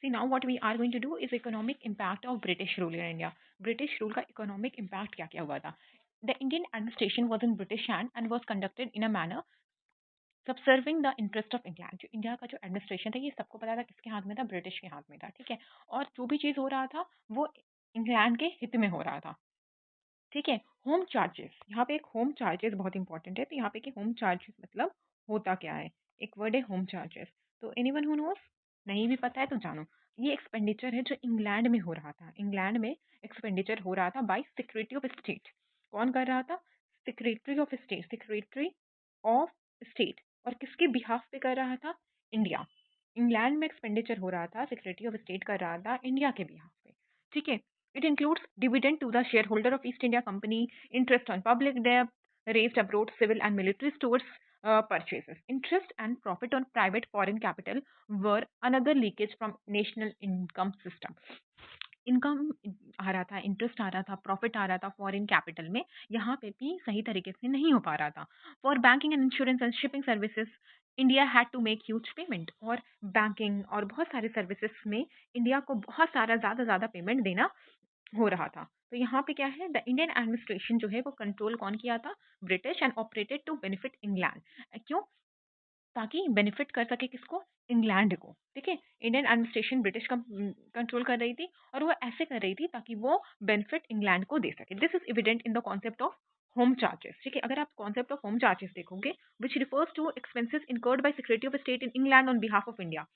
See, now what we are going to do is economic impact of British rule in India. British rule का economic impact क्या क्या हुआ था? The Indian administration was in British hand and was conducted in a manner subserving the interest of England. जो India का जो administration था ये सबको पता था किसके हाथ में था, ब्रिटिश के हाथ में था, ठीक है। और जो भी चीज़ हो रहा था वो इंग्लैंड के हित में हो रहा था, ठीक है। होम चार्जेस, यहाँ पे एक होम चार्जेस बहुत इंपॉर्टेंट है। तो यहाँ पे कि होम चार्जेस मतलब होता क्या है, एक वर्ड है होम चार्जेस। तो एनीवन हु नोस, नहीं भी पता है तो जानो, ये एक्सपेंडिचर है जो इंग्लैंड में हो रहा था। इंग्लैंड में एक्सपेंडिचर हो रहा था बाय सेक्रेटरी ऑफ स्टेट। कौन कर रहा था? Secretary of state, secretary of state. और किसके बिहाफ पे कर रहा था? इंडिया। इंग्लैंड में एक्सपेंडिचर हो रहा था, सेक्रेटरी ऑफ स्टेट कर रहा था इंडिया के बिहाफ पे, ठीक है। It includes dividend to the shareholder of East India Company, interest on public debt raised abroad, civil and military stores purchases. Interest and profit on private foreign capital were another leakage from national income system. Income आ रहा था, interest आ रहा था, profit आ रहा था foreign capital में, यहाँ पे भी सही तरीके से नहीं हो पा रहा था। For banking and insurance and shipping services India had to make huge payment. और बैंकिंग और बहुत सारे सर्विसेज में इंडिया को बहुत सारा ज़्यादा पेमेंट देना हो रहा था। तो यहाँ पे क्या है, द इंडियन एडमिनिस्ट्रेशन जो है वो कंट्रोल कौन किया था? British, and operated to benefit England. क्यों? ताकि बेनिफिट कर सके किसको? इंग्लैंड को, ठीक है। इंडियन एडमिनिस्ट्रेशन ब्रिटिश का कंट्रोल कर रही थी और वो ऐसे कर रही थी ताकि वो बेनिफिट इंग्लैंड को दे सके। This is evident in the concept of home charges, ठीक है। अगर आप कॉन्सेप्ट ऑफ होम चार्जेस देखोगे, which refers to expenses incurred by secretary of state in England on behalf of India.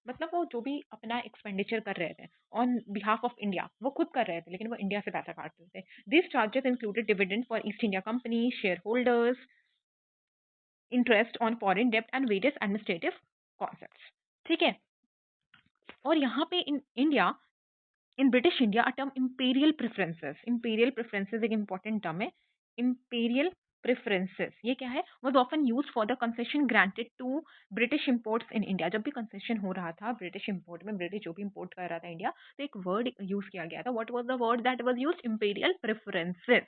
मतलब वो जो भी अपना एक्सपेंडिचर कर रहे थे ऑन बिहाफ ऑफ इंडिया, वो खुद कर रहे थे लेकिन वो इंडिया से पैसा काटते थे। This charges included dividend for East India Company share holders, interest on foreign डेब्ट एंड वेरियस एडमिनिस्ट्रेटिव कॉन्सेप्ट्स, ठीक है। और यहाँ पे in India, in British India, a term imperial preferences, imperial preferences एक इंपॉर्टेंट टर्म है। इंपीरियल प्रेफरेंसेस ये क्या है? Was often used for the concession granted to British imports in India. जब भी कंसेशन हो रहा था ब्रिटिश इंपोर्ट में, ब्रिटिश जो भी इंपोर्ट कर रहा था इंडिया, तो एक वर्ड यूज किया गया था। What was the word that was used? Imperial preferences.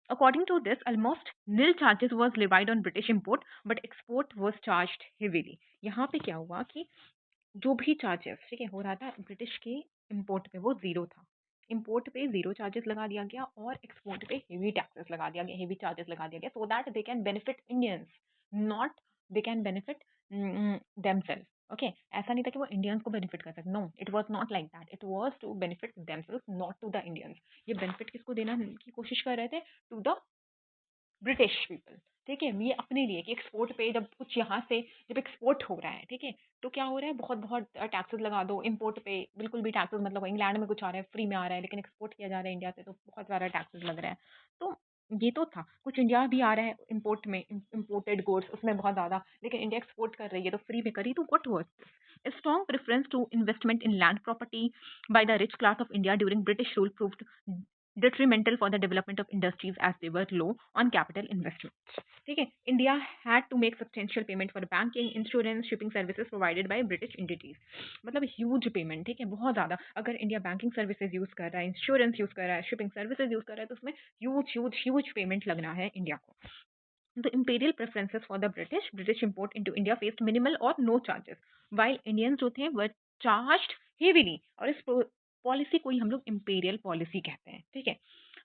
According to this, almost nil charges was levied on British import, but export was charged heavily. यहाँ पे क्या हुआ कि जो भी चार्जेस, ठीक है, हो रहा था ब्रिटिश के इम्पोर्ट पे, वो जीरो था। इम्पोर्ट पे जीरो चार्जेस लगा दिया गया और एक्सपोर्ट पे हेवी टैक्सेस लगा दिया गया, हेवी चार्जेस लगा दिया गया, so that they can benefit Indians, not they can benefit themself. Okay, ऐसा नहीं था कि वो इंडियंस को बेनिफिट कर सकते, no, it was not like that, it was to benefit themself, not to the Indians. ये बेनिफिट किसको देना की कोशिश कर रहे थे? टू द ब्रिटिश पीपल, ठीक है। ये अपने लिए कि एक्सपोर्ट पे जब कुछ यहाँ से जब एक्सपोर्ट हो रहा है, ठीक है, तो क्या हो रहा है? बहुत बहुत टैक्सेस लगा दो। इम्पोर्ट पे बिल्कुल भी टैक्सेस, मतलब इंग्लैंड में कुछ आ रहा है फ्री में आ रहा है, लेकिन एक्सपोर्ट किया जा रहा है इंडिया से तो बहुत सारा टैक्सेस लग रहा है। तो ये तो था, कुछ इंडिया भी आ रहा है इम्पोर्ट में, इम्पोर्टेड गुड्स उसमें बहुत ज़्यादा, लेकिन इंडिया एक्सपोर्ट कर रही है तो फ्री में करी, तो what was strong preference to investment in land property by the rich class of India during British rule proved detrimental for the development of industries as they were low on capital investment, ठीक है। India had to make substantial payment for banking, insurance, shipping services provided by British entities. मतलब huge payment, ठीक है, बहुत ज़्यादा। अगर India banking services use कर रहा है, इंश्योरेंस यूज़ कर रहा है, शिपिंग सर्विसेज यूज़ कर रहा है, तो उसमें ह्यूज ह्यूज ह्यूज पेमेंट लगना है इंडिया को। The imperial preferences for the British import into India faced minimal or no charges, while Indians जो थे were charged heavily। और इस पॉलिसी को ही हम लोग imperial policy कहते हैं, ठीक है।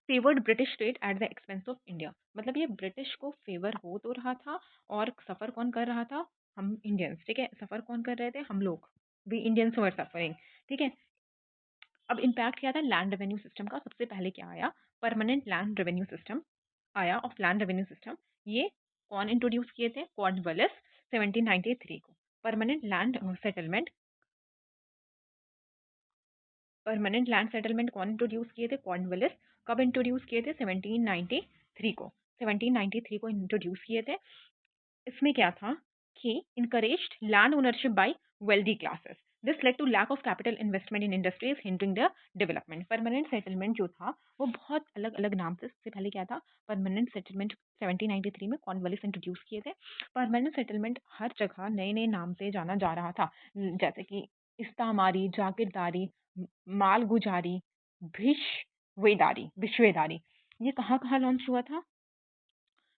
Favoured British trade at the expense of India, मतलब ये ब्रिटिश को फेवर हो तो रहा था और सफ़र कौन कर रहा था? हम इंडियंस, ठीक है। सफ़र कौन कर रहे थे? हम लोग, वी इंडियंस वर सफरिंग, ठीक है। अब इम्पैक्ट क्या था लैंड रेवेन्यू सिस्टम का? सबसे पहले क्या आया? परमानेंट लैंड रेवेन्यू सिस्टम आया, ऑफ लैंड रेवेन्यू सिस्टम। ये कौन इंट्रोड्यूस किए थे? कॉर्नवालिस 1793 को। Permanent land settlement, permanent land settlement कौन इंट्रोड्यूस किए थे? कॉर्नवालिस। कब इंट्रोड्यूस किए थे? 1793 को, 1793 को इंट्रोड्यूस किए थे। इसमें क्या था कि encouraged land ownership by wealthy classes. This led to lack of capital investment in industries, hindering their development. Permanent settlement जो था वो बहुत अलग अलग नाम से, सबसे पहले क्या था? परमानेंट सेटलमेंट 1793 में कॉर्नवालिस इंट्रोड्यूस किए थे। परमानेंट सेटलमेंट हर जगह नए नए नाम से जाना जा रहा था, जैसे कि इस्तामारी, जागीरदारी, मालगुजारी, भिशवेदारी। ये कहाँ कहाँ लॉन्च हुआ था?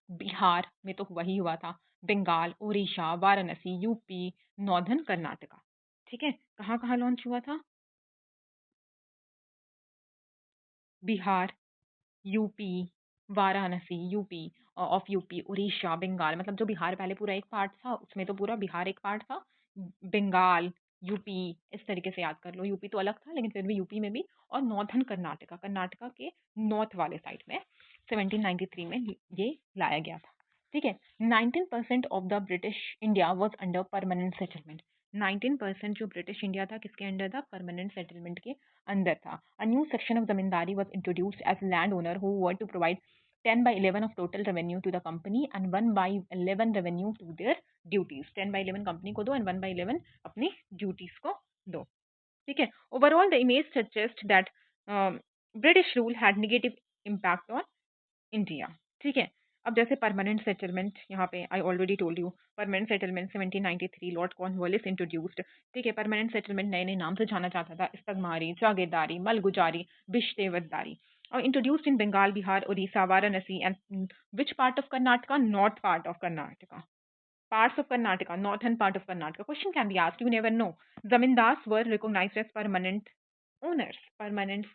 बिहार में तो वही हुआ था, बंगाल, उड़ीसा, वाराणसी, यूपी, नॉर्दर्न कर्नाटका, ठीक है। कहाँ कहाँ लॉन्च हुआ था? Bihar, UP, Varanasi, UP of UP, Orissa, Bengal, मतलब जो बिहार पहले पूरा एक पार्ट था, उसमें तो पूरा बिहार एक पार्ट था। बंगाल, यूपी, इस तरीके से याद कर लो। यूपी तो अलग था लेकिन फिर भी यूपी में भी, और नॉर्थर्न कर्नाटका, कर्नाटका के नॉर्थ वाले साइड में 1793 में ये लाया गया था। ठीक है। 19% of the British India was under permanent settlement. 19% जो ब्रिटिश इंडिया था किसके अंडर था? परमानेंट सेटलमेंट के अंदर था। A new section of zamindari was introduced as landowner who were to provide 10 by 11 of total revenue to the company and 1 by 11 revenue to their duties. 10 by 11 company को दो and 1 by 11 अपनी duties को दो। ठीक है। Overall the image suggest that British rule had negative impact on India. ठीक है। अब जैसे परमानेंट सेटलमेंट, यहाँ पे I already told you, permanent settlement 1793 Lord Cornwallis introduced. ठीक है। परमानेंट सेटलमेंट नए नए नाम से जाना जाता था, इस्तगमारी, जागीरदारी, मलगुजारी, बिश्तेवतदारी, और introduced in Bengal, Bihar, Orissa, Varanasi and which part of Karnataka? North part of Karnataka, parts of Karnataka, northern part of Karnataka. Question can be asked, you never know. Zamindars were recognized as permanent owners. Permanent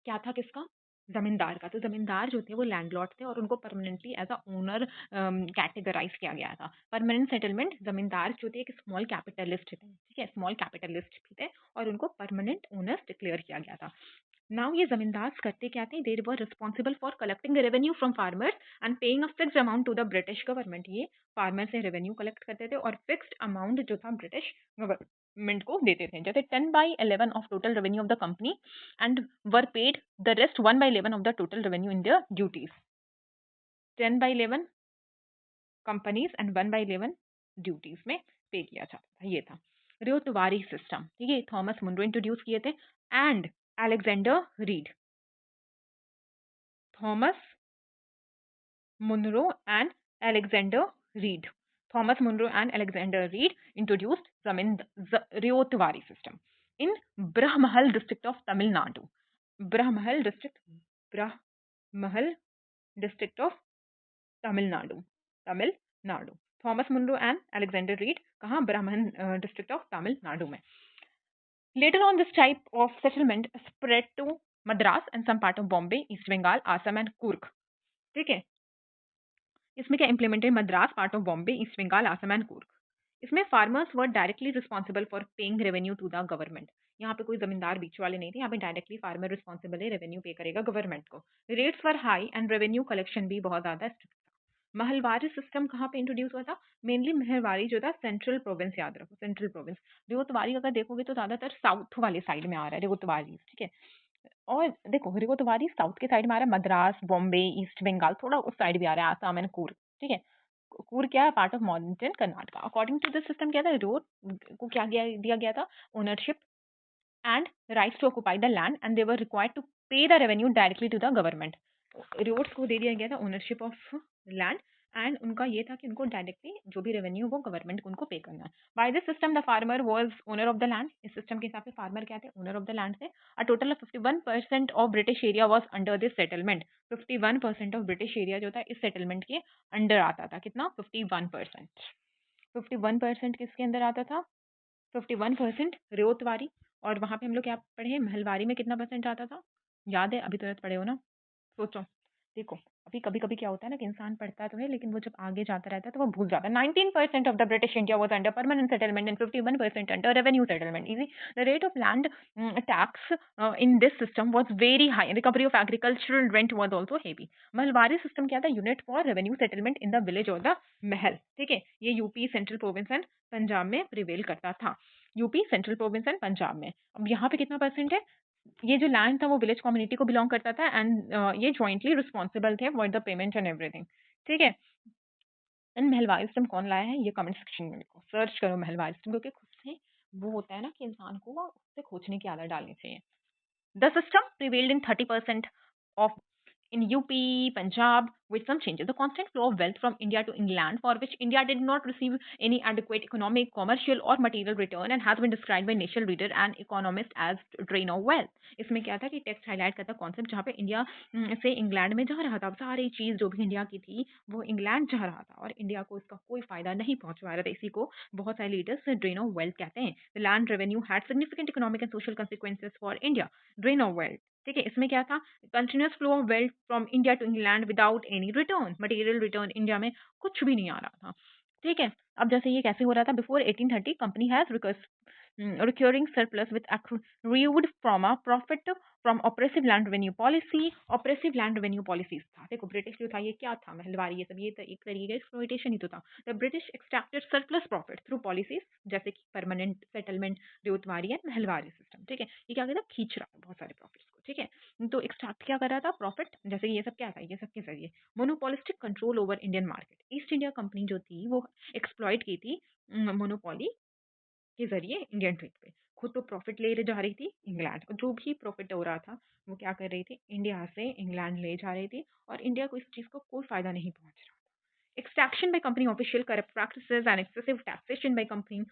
क्या था किसका? जमींदार का। तो जमींदार जो थे वो लैंडलॉर्ड थे और उनको permanently as a owner categorise किया गया था। परमानेंट सेटलमेंट, जमींदार जो थे एक स्मॉल कैपिटलिस्ट थे। ठीक है। स्मॉल कैपिटलिस्ट भी थे और उनको परमानेंट ओनर्स डिक्लेयर किया गया था। नाउ ये जमींदार करते क्या थे? They were responsible for collecting the revenue from farmers and paying a fixed amount to the British government. ये फार्मर से रेवेन्यू कलेक्ट करते थे और फिक्स्ड अमाउंट जो था ब्रिटिश गवर्नमेंट को देते थे। जैसे 10/11 of total revenue of the company and were paid the rest 1/11 of the total revenue in their duties. 10/11 companies and 1/11 duties में पे किया जाता था। ये था रियोतवारी सिस्टम। ठीक है। थॉमस मुनरो इंट्रोड्यूस किए थे and Alexander Read. Thomas Munro and Alexander Read. Thomas Munro and Alexander Read introduced ryotwari system in Baramahal district of Tamil Nadu. Baramahal district, Baramahal district of Tamil Nadu, Tamil Nadu. Thomas Munro and Alexander Read कहाँ? ब्राह्मण डिस्ट्रिक्ट ऑफ तमिलनाडु में। Later on this type of settlement spread to Madras and some part of Bombay, east Bengal, Assam and Coorg. ठीक है। इसमें क्या implemented? Madras, part of Bombay, east Bengal, Assam and Coorg. इसमें farmers were directly responsible for paying revenue to the government. यहाँ पे कोई जमींदार बीच वाले नहीं थे, यहाँ पे डायरेक्टली फार्मर रिस्पॉन्सिबल है, रेवेन्यू पे करेगा गवर्नमेंट को। Rates were high and revenue collection भी बहुत ज्यादा स्ट्रिक्ट था। महलवारी सिस्टम कहाँ पे इंट्रोड्यूस हुआ था? मेनली महलवारी जो था सेंट्रल प्रोविंस, याद रखो सेंट्रल प्रोविंस। रियोतवारी अगर देखोगे तो ज्यादातर साउथ वाले साइड में आ रहा है रियोतवारी। ठीक है। और देखो रियोतवारी साउथ के साइड में आ रहा है, मद्रास, बॉम्बे, ईस्ट बंगाल थोड़ा उस साइड भी आ रहा है, आसाम एंड कूर्ग। ठीक है। कूर्ग क्या है? Part of modern Karnataka. According to this system क्या था? रोड को क्या दिया गया था? Ownership and rights to occupy the land and they were required to pay the revenue directly to the government. रोड्स को दे दिया गया था ओनरशिप ऑफ लैंड एंड उनका ये था कि उनको डायरेक्टली जो भी रेवेन्यू वो गवर्नमेंट को उनको पे करना है। By this system the farmer was owner of the land. इस सिस्टम के हिसाब से फार्मर क्या थे? ओनर ऑफ द लैंड थे। A total of 51% of British area was under this settlement. 51% of British area जो था इस सेटलमेंट के अंडर आता था। कितना? 51%। 51% किसके अंदर आता था? 51% रियोतवारी। और वहां पे हम लोग क्या पढ़े? महलवारी में कितना परसेंट आता था? याद है? अभी तुरंत पढ़े हो ना? सोचो। देखो अभी कभी कभी क्या होता है ना कि इंसान पढ़ता तो है लेकिन वो जब आगे जाता रहता है तो वो भूल जाता है। 19% of the British India was under permanent settlement and 51% under revenue settlement. Easy. The rate of land tax in this system was very high. Recovery of agricultural rent was also heavy. Mahalwari system क्या था? Unit for revenue settlement in the village और the महल। ठीक है। ये UP, central province and Punjab में prevail करता था। UP, central province and Punjab में। अब यहाँ पे कितना परसेंट है? ये जो लैंड था वो विलेज कम्युनिटी को बिलोंग करता था एंड ये जॉइंटली रिस्पॉन्सिबल थे for the payment and everything. ठीक है। एंड महलवारी सिस्टम कौन लाया है? ये कमेंट सेक्शन में लिखो, सर्च करो महलवारी सिस्टम, क्योंकि खुद से वो होता है ना कि इंसान को उससे खोजने की आदत डालनी चाहिए। The system prevailed in 30% of in UP, Punjab, with some changes. The constant flow of wealth from India to England, for which India did not receive any adequate economic, commercial, or material return, and has been described by national leader and economist as drain of wealth. इसमें क्या था कि text highlight करता concept जहाँ पे India से England में जा रहा था, अब सारी चीज जो भी इंडिया की थी वो इंग्लैंड जा रहा था और इंडिया को इसका कोई फायदा नहीं पहुंच पा रहा था। इसी को बहुत सारे लीडर्स ड्रेन ऑफ वेल्थ कहते हैं। The land revenue had significant economic and social consequences for India. Drain of wealth, ठीक है, इसमें क्या था, continuous flow of wealth from India to England without any return, material return India में कुछ भी नहीं आ रहा था। ठीक है, अब जैसे ये कैसे हो रहा था, before 1830 company has recurring surplus with accrued from a profit from oppressive land revenue policy. Oppressive land revenue policies था, देखो ब्रिटिश जो था ये क्या था, महलवारी, ये सब ये एक तरीके का एक्सप्लॉइटेशन ही तो था। The British extracted surplus profit through policies जैसे कि permanent settlement, ryotwari and mahalwari system. ठीक है, ये क्या कहता है, खींच रहा है बहुत सारे प्रॉफिट्स को। ठीक है, तो एक्सट्रैक्ट क्या कर रहा था, प्रॉफिट, जैसे ये सब क्या था, ये सब के जरिए monopolistic control over Indian market. East India company जो थी वो एक्सप्लॉइट की थी मोनोपोली के ज़रिए इंडियन ट्रेड पे। खुद तो प्रॉफ़िट ले जा रही थी इंग्लैंड, और जो भी प्रॉफ़िट हो रहा था वो क्या कर रही थी, इंडिया से इंग्लैंड ले जा रही थी और इंडिया को इस चीज़ को कोई फ़ायदा नहीं पहुँच रहा था। Extraction by company official, corrupt practices and excessive taxation by company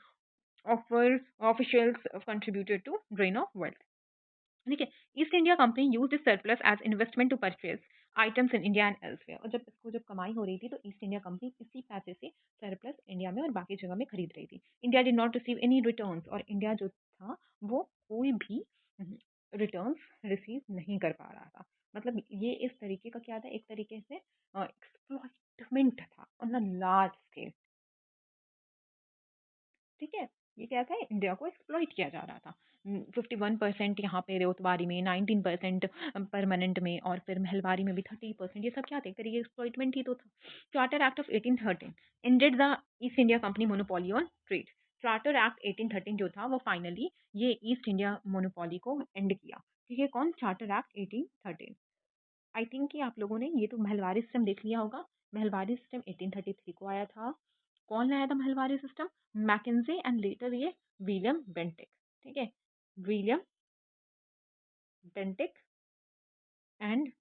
offer officials contributed to drain of wealth. ठीक है, East India Company used this surplus as investment to purchase items in India and elsewhere. और जब कमाई हो रही थी तो east India company इसी पैसे से सरप्लस इंडिया में और बाकी जगह में खरीद रही थी। India did not receive any returns, और इंडिया जो था वो कोई भी रिटर्न्स रिसीव नहीं कर पा रहा था। मतलब ये इस तरीके का क्या था, एक तरीके से एक्सप्लॉइटमेंट था ऑन अ लार्ज स्केल। ठीक है, ये क्या था, इंडिया को एक्सप्लॉइट किया जा रहा था। 51% यहाँ पे रेतवारी में, 19% परमानेंट में, और फिर महलवारी में भी 30%। ये सब क्या थे, एक तरीके एक्सप्लॉइटमेंट ही तो था। Charter act of 1813 ended the east India company monopoly on trade. Charter act 1813 जो था वो फाइनली ये ईस्ट इंडिया मोनोपोली को एंड किया। ठीक है, कौन, चार्टर एक्ट 1813। आई थिंक कि आप लोगों ने ये तो महलवारी सिस्टम देख लिया होगा। महलवारी सिस्टम 1833 को आया था। कौन लाया था Mahalwari system, Mackenzie and later ये विलियम बेंटिक। ठीक है, विलियम बेंटिक एंड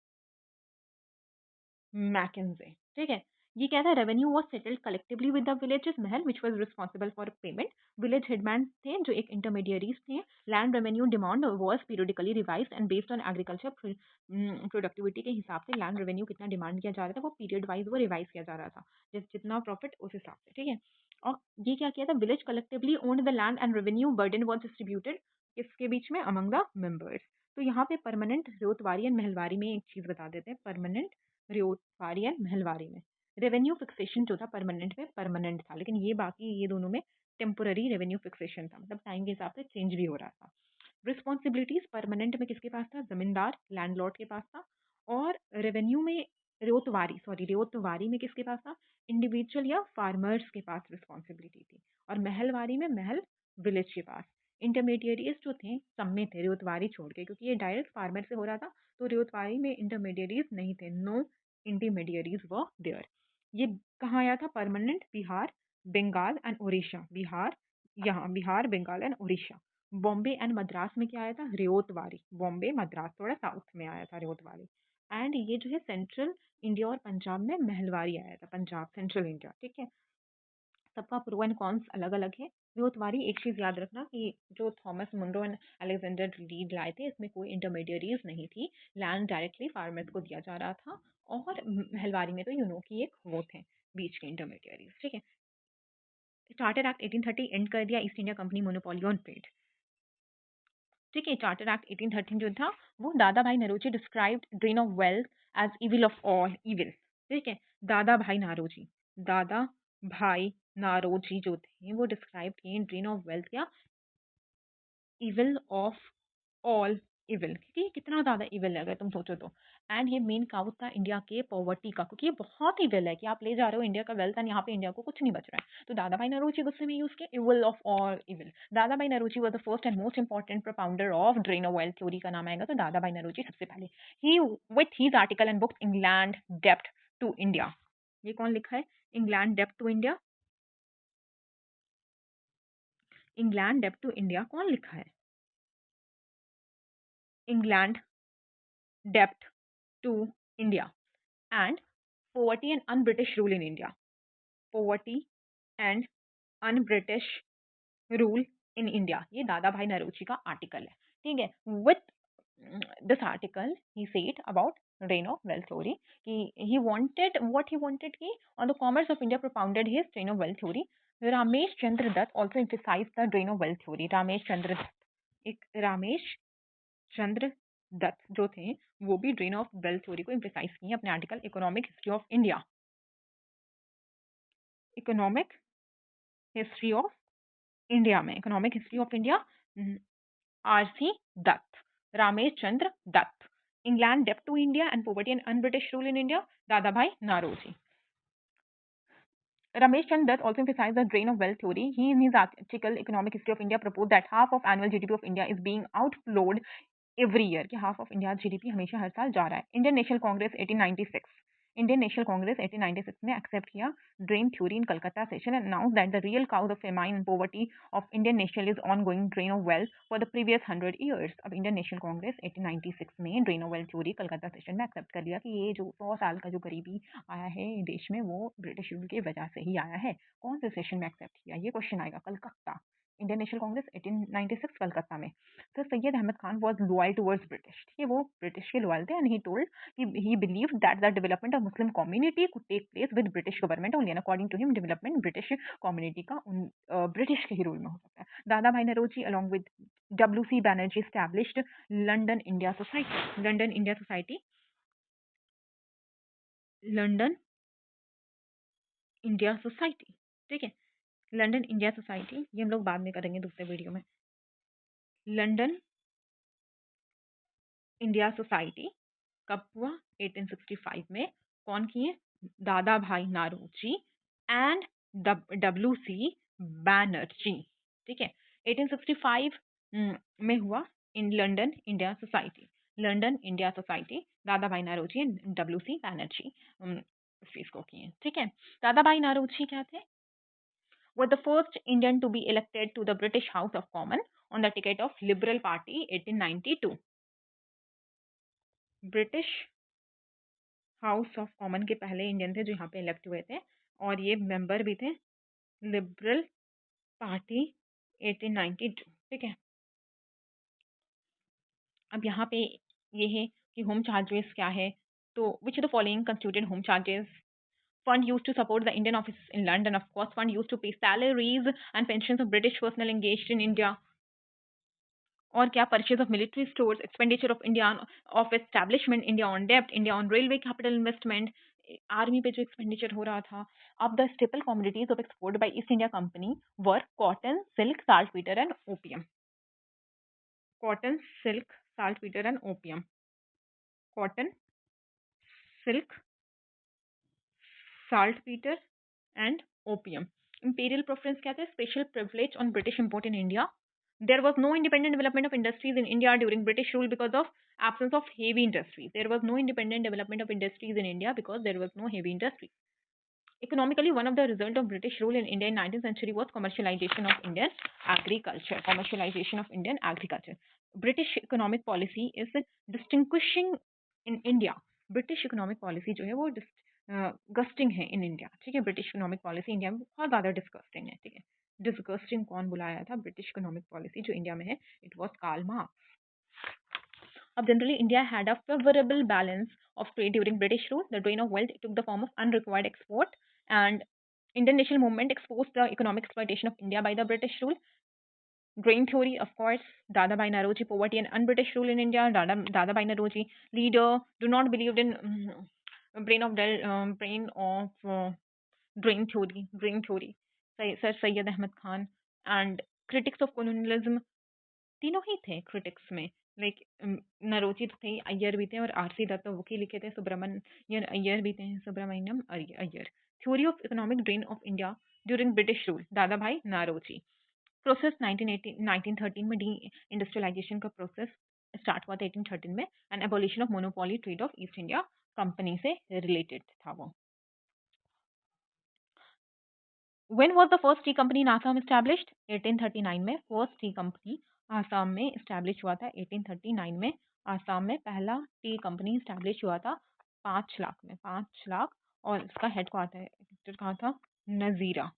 मैकेंजी। ठीक है, ये क्या था, revenue was settled collectively with the villages mahal which was responsible for payment. Village headman थे जो एक इंटरमीडियरीज थे। Land revenue demand was periodically revised and based on agriculture productivity के हिसाब से लैंड रेवेन्यू कितना डिमांड किया जा रहा था वो पीरियड वाइज वो रिवाइज किया जा रहा था, जितना प्रॉफिट उस हिसाब से। ठीक है, और ये क्या किया था, village collectively owned the land and revenue burden was distributed किसके बीच में, अमंग द मेंबर्स। तो यहाँ पे परमानेंट रेतवारी एंड महलवारी में एक चीज बता देते हैं, परमानेंट रेतवारी एंड महलवारी में रेवेन्यू फिक्सेशन जो था परमानेंट में परमानेंट था, लेकिन ये बाकी ये दोनों में टेम्पोररी रेवेन्यू फिक्सेशन था, मतलब टाइम के हिसाब से चेंज भी हो रहा था। रिस्पॉन्सिबिलिटीज परमानेंट में किसके पास था, जमींदार लैंडलॉर्ड के पास था। और रेवेन्यू में रेतवारी में किसके पास था, इंडिविजुअल या फार्मर्स के पास रिस्पॉन्सिबिलिटी थी। और महलवारी में महल विलेज के पास। इंटरमीडिएरीज जो थे सब में थे रेतवारी छोड़ के, क्योंकि ये डायरेक्ट फार्मर से हो रहा था, तो रेतवारी में इंटरमीडिएरीज नहीं थे, नो इंटरमीडिएरीज वर देयर। ये कहाँ आया था, परमानेंट बिहार, बंगाल एंड उड़ीसा। बिहार, यहाँ बिहार, बंगाल एंड उड़ीसा। बॉम्बे एंड मद्रास में क्या आया था, रेतवारी। बॉम्बे मद्रास थोड़ा साउथ में आया था रेतवारी। एंड ये जो है सेंट्रल इंडिया और पंजाब में महलवारी आया था, पंजाब सेंट्रल इंडिया। ठीक है, सबका प्रो एंड कॉन्स अलग अलग है। रेतवारी एक चीज याद रखना कि जो Thomas Munro and Alexander read लाए थे इसमें कोई इंटरमीडियरीज नहीं थी, लैंड डायरेक्टली फार्मर्स को दिया जा रहा था। और महलवारी में तो यू नो की एक वो थे बीच के इंटरमीडियरीज। ठीक है, चार्टर एक्ट 1830 एंड कर दिया east India company monopoly on trade. ठीक है, चार्टर एक्ट 1813 जो था वो Dadabhai Naoroji described drain of wealth as evil of all evil. ठीक है, दादा भाई नारोजी, दादा भाई नारोजी जो थे वो डिस्क्राइब किए ड्रेन ऑफ वेल्थ क्या, इविल ऑफ ऑल इविल, क्योंकि ये कितना ज्यादा इविल है अगर तुम सोचो तो। एंड ये मेन काउथ था इंडिया के पॉवर्टी का, क्योंकि ये बहुत इविल है कि आप ले जा रहे हो इंडिया का वेल्थ एंड यहाँ पे इंडिया को कुछ नहीं बच रहा है। तो दादा भाई नरोजी गुस्से में यूज किया evil of all evil. Dadabhai Naoroji was the first and most important propounder of drain of wealth theory का नाम आएगा तो दादा भाई नरोजी सबसे पहले। He with his article and book England डेप्ट टू इंडिया। ये कौन लिखा है, इंग्लैंड डेप्ट टू इंडिया, इंग्लैंड डेप्ट टू इंडिया कौन लिखा है, इंग्लैंड डेप्ट to India. And poverty and un-British rule in India. Poverty and un-British rule in India. ये दादा भाई नरोजी का आर्टिकल है, ठीक है. With this article, he said about reign of wealth theory. He wanted what he wanted. He on the commerce of India propounded his reign of wealth theory. Ramesh Chandra Dutt also emphasized the reign of wealth theory. Ramesh Chandra Dutt, एक रामेश चंद्र दत्त जो थे वो भी drain of wealth theory को emphasise किए अपने article economic history of India. Economic history of India में economic history of India R C Dutt, Romesh Chandra Dutt. England डेप्ट to India and poverty and un British rule in India, Dadabhai Naoroji. Ramesh Chandra Dutt also emphasized the drain of wealth theory. He, in his article Economic History of India, proposed that half of annual GDP of India is being outflowed every year. कि half of India's GDP हमेशा हर साल जा रहा है. Indian National Congress 1896. Indian National Congress 1896 ने accept किया drain theory in Calcutta session and announced that the real cause of famine and poverty of Indian nation is ongoing drain of wealth for the previous 100 years. अब Indian National Congress 1896 ने drain of wealth theory Calcutta session में accept कर लिया कि ये जो 100 साल का जो गरीबी आया है देश में वो ब्रिटिश रूल की वजह से ही आया है. कौन से सेशन में एक्सेप्ट किया, ये क्वेश्चन आएगा. Calcutta, Indian National Congress 1896 Calcutta में. तो Syed Ahmad Khan was loyal towards British, ठीक है, वो ब्रिटिश के लॉयल थे. एंड ही टोल्ड कि he believed that the development of Muslim community could take place with British government only. And according to him development British community का British के ही rule में हो सकता है. Dadabhai Naoroji along with WC Banerjee established London India society. London India society, London India society, ठीक है. London India society ये हम लोग बाद में करेंगे दूसरे वीडियो में. लंदन इंडिया सोसाइटी कब हुआ? 1865 में. कौन किए? दादा भाई नारोजी एंड WC बैनर्जी, ठीक है. 1865 में हुआ in London India society. London India society दादा भाई नारोजी एंड WC बैनर्जी इस चीज को किए, ठीक है. दादा भाई नारोजी क्या थे? were the first Indian to be elected to the British House of Commons on the ticket of Liberal Party 1892. British house of common के पहले इंडियन थे जो यहाँ पे इलेक्ट हुए थे और ये मेंबर भी थे लिबरल पार्टी 1892, ठीक है. अब यहाँ पे ये है कि होम चार्जेस क्या है. तो which of the following constituted home charges? Fund used to support the Indian offices in London, of course. Fund used to pay salaries and pensions of British personnel engaged in India. और क्या? Purchase of military stores, expenditure of India of establishment, India on डेप्ट, India on railway capital investment, army pay जो expenditure हो रहा था. अब the staple commodities of export by East India Company were cotton, silk, saltpetre and opium. Cotton, silk, saltpetre and opium. Cotton, silk, saltpeter and opium. Imperial preference क्या था? Special privilege on British import in India. There was no independent development of industries in India during British rule because of absence of heavy industries. There was no independent development of industries in India because there was no heavy industries. Economically, one of the result of British rule in India in 19th century was commercialization of Indian agriculture. Commercialization of Indian agriculture. British economic policy is distinguishing in India. British economic policy जो है वो disgusting है in India, ठीक है. British economic policy India में बहुत ज़्यादा disgusting है, ठीक है. डिस्गस्टिंग कौन बुलाया था? ब्रिटिश इकोनॉमिक पॉलिसी जो इंडिया में है, इट वाज कार्ल मार्क्स. अब generally India had a favourable balance of trade during British rule. The drain of wealth took the form of unrequired export, and Indian national movement exposed the economic exploitation of India by the British rule. Drain theory, of course, Dadabhai Naoroji, poverty and un-British rule in India. Dadabhai Naoroji, leader, do not believed in brain of drain theory. Drain theory. Sir Syed Ahmed Khan and critics of colonialism. तीनों ही थे critics में. Like Naoroji थे, अय्यर भी थे और RC Dutt वकील लिखे थे. सुब्रमण्यम अय्यर भी थे, Subramaniam Iyer. Theory of economic drain of India during British rule, Dadabhai Naoroji. Process 1913 में डी इंडस्ट्रियलाइजेशन का प्रोसेस स्टार्ट हुआ था 1813 में. And abolition of monopoly trade of East India Company से रिलेटेड था वो. When was the first tea company in Assam established? 1839 में first T company Assam में इस्टेब्लिश हुआ था. 1839 में आसाम में पहला टी कंपनी इस्टेब्लिश हुआ था 5 लाख में. 5 लाख और इसका हेड क्वार्टर कहाँ था? नजीरा।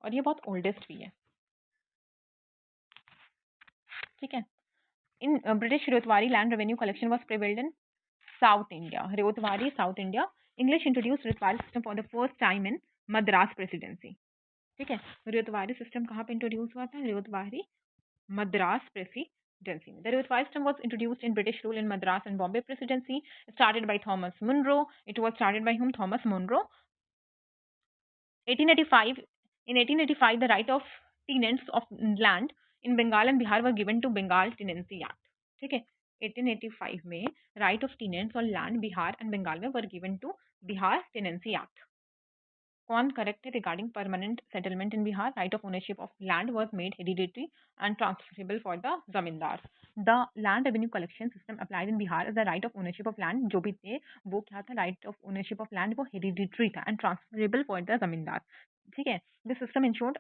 और ये बहुत ओल्डेस्ट भी है, ठीक है। In British ryotwari land revenue collection was prevailed in south India. Ryotwari south India. English introduce ryotwari system for the first time in Madras presidency, ठीक है। रेतवारी सिस्टम कहाँ पे इंट्रोड्यूस हुआ था? रेतवारी मद्रास प्रेसिडेंसी में। The Rotwari system was introduced in British rule in Madras and Bombay Presidency, started by Thomas Munro. It was started by whom? Thomas Munro. 1885. In 1885, the right of tenants of land in Bengal and Bihar were given to Bengal Tenancy Act. ठीक है, 1885 में right of tenants on land Bihar and Bengal में were given to Bihar Tenancy Act. कौन correct है? Regarding permanent settlement in Bihar, right of ownership of land was made hereditary and transferable for the zamindar. The land revenue collection system applied in Bihar, the right of ownership of land जो भी थे वो क्या था? Right of ownership of land वो hereditary था and transferable for the zamindar, ठीक है। This system ensured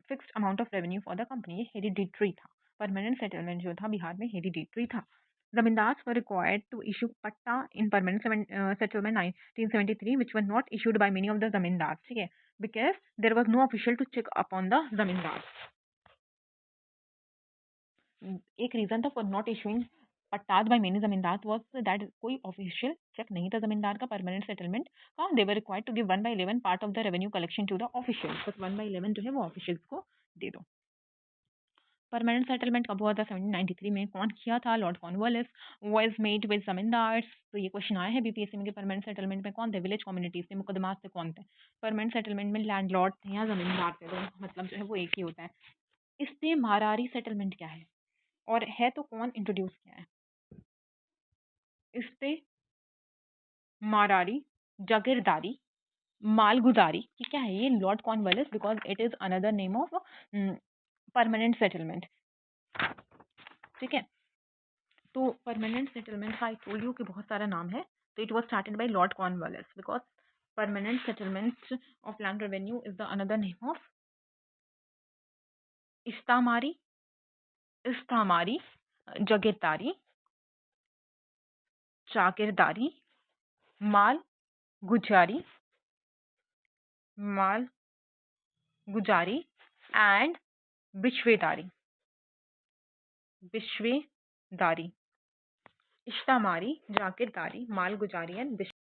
fixed amount of revenue for the company. ये हेरिडिटरी था। परमानेंट सेटलमेंट जो था बिहार में हेरिडिटरी था। Zamindars were required to issue patta in permanent settlement 1973, which were not issued by many of the zamindars, ठीक है, because there was no official to check upon the zamindars. एक reason था for not issuing pattas by many zamindar was that कोई official check नहीं था जमींदार का permanent settlement का। They were required to give 1/11 part of the revenue collection to the official, बस 1/11 जो है वो ऑफिशियल्स को दे दो। परमानेंट सेटलमेंट कब हुआ था? 1793 में। कौन किया था? Lord Cornwallis. Was made with zamindars. तो ये क्वेश्चन आया है बीपीएससी में कि परमानेंट सेटलमेंट में कौन थे? विलेज कम्युनिटीज थे, मुकदमात से कौन थे? परमानेंट सेटलमेंट में लैंडलॉर्ड थे या जमींदार थे, तो मतलब जो है वो एक ही होता है। इससे मारारी सेटलमेंट क्या है और है तो कौन इंट्रोड्यूस किया है? इससे मारारी, जागीरदारी, मालगुजारी, ये क्या है? ये Lord Cornwallis, because it is another name of permanent settlement, ठीक है। तो परमानेंट सेटलमेंट का आई टोल्ड यू कि बहुत सारा नाम है। तो it was started by Lord Cornwallis because permanent settlement of land revenue is the another name of istimrari, istimrari, jagirdari, jagirdari, malguzari, माल गुजारी एंड बिश्वेदारी, बिश्वेदारी, इश्तामारी, जागीरदारी, माल गुजारी एंड